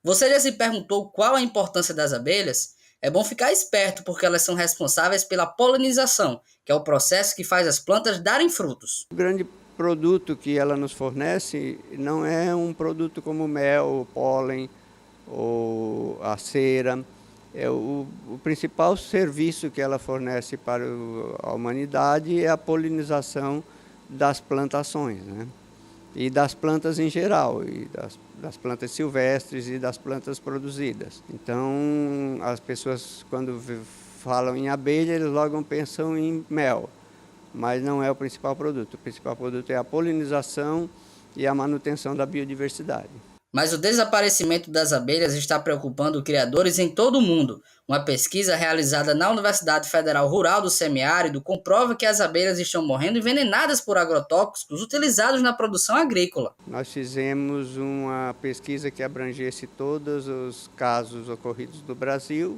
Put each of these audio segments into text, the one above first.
Você já se perguntou qual a importância das abelhas? É bom ficar esperto porque elas são responsáveis pela polinização, que é o processo que faz as plantas darem frutos. O grande produto que ela nos fornece não é um produto como mel, pólen ou a cera. O principal serviço que ela fornece para a humanidade é a polinização das plantações, né? E das plantas em geral, e das plantas silvestres e das plantas produzidas. Então, as pessoas, quando falam em abelha, eles logo pensam em mel, mas não é o principal produto. O principal produto é a polinização e a manutenção da biodiversidade. Mas o desaparecimento das abelhas está preocupando criadores em todo o mundo. Uma pesquisa realizada na Universidade Federal Rural do Semiárido comprova que as abelhas estão morrendo envenenadas por agrotóxicos utilizados na produção agrícola. Nós fizemos uma pesquisa que abrangesse todos os casos ocorridos no Brasil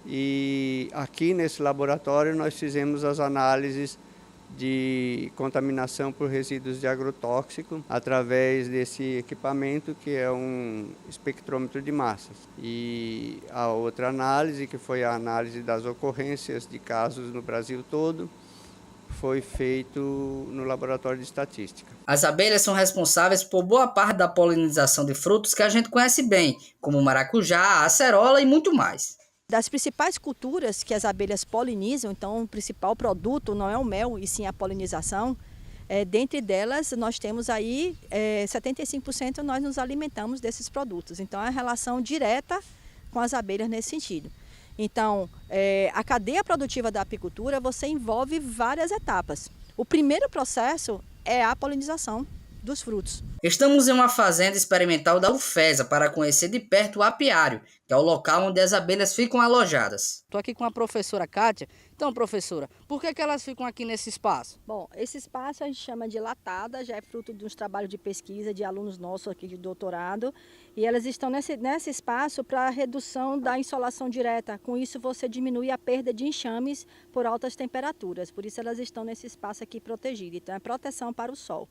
e aqui nesse laboratório nós fizemos as análises de contaminação por resíduos de agrotóxico através desse equipamento que é um espectrômetro de massas. E a outra análise, que foi a análise das ocorrências de casos no Brasil todo, foi feito no laboratório de estatística. As abelhas são responsáveis por boa parte da polinização de frutos que a gente conhece bem, como o maracujá, a acerola e muito mais. Das principais culturas que as abelhas polinizam, então o principal produto não é o mel, e sim a polinização, dentre delas nós temos aí 75% nós nos alimentamos desses produtos. Então é a relação direta com as abelhas nesse sentido. Então, a cadeia produtiva da apicultura, você envolve várias etapas. O primeiro processo é a polinização dos frutos. Estamos em uma fazenda experimental da UFESA para conhecer de perto o apiário, que é o local onde as abelhas ficam alojadas. Estou aqui com a professora Kátia. Então, professora, por que elas ficam aqui nesse espaço? Bom, esse espaço a gente chama de latada, já é fruto de uns trabalhos de pesquisa de alunos nossos aqui de doutorado. E elas estão nesse espaço para redução da insolação direta. Com isso você diminui a perda de enxames por altas temperaturas. Por isso elas estão nesse espaço aqui protegido. Então é proteção para o sol.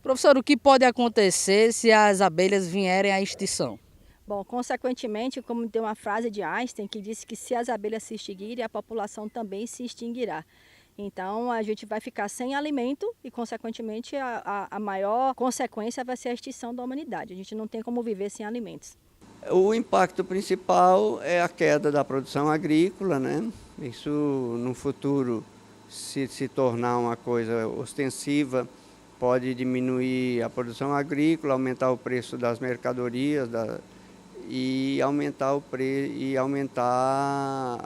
Professor, o que pode acontecer se as abelhas vierem à extinção? Bom, consequentemente, como tem uma frase de Einstein que disse que se as abelhas se extinguirem, a população também se extinguirá. Então a gente vai ficar sem alimento e, consequentemente, a maior consequência vai ser a extinção da humanidade. A gente não tem como viver sem alimentos. O impacto principal é a queda da produção agrícola, né? Isso no futuro, se tornar uma coisa ostensiva, pode diminuir a produção agrícola, aumentar o preço das mercadorias e aumentar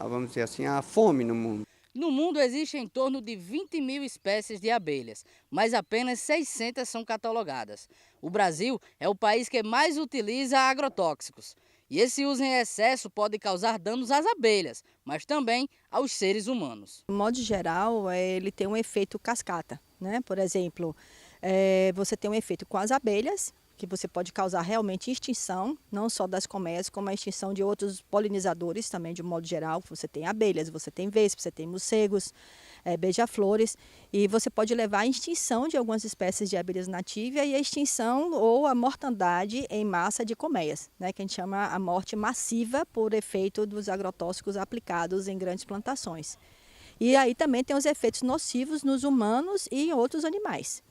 vamos dizer assim, a fome no mundo. No mundo existem em torno de 20.000 espécies de abelhas, mas apenas 600 são catalogadas. O Brasil é o país que mais utiliza agrotóxicos. E esse uso em excesso pode causar danos às abelhas, mas também aos seres humanos. De modo geral, ele tem um efeito cascata, né? Por exemplo, você tem um efeito com as abelhas, que você pode causar realmente extinção, não só das colmeias, como a extinção de outros polinizadores também, de um modo geral. Você tem abelhas, você tem vespas, você tem morcegos, beija-flores, e você pode levar à extinção de algumas espécies de abelhas nativas e a extinção ou a mortandade em massa de colmeias, né, que a gente chama a morte massiva por efeito dos agrotóxicos aplicados em grandes plantações. E aí também tem os efeitos nocivos nos humanos e em outros animais.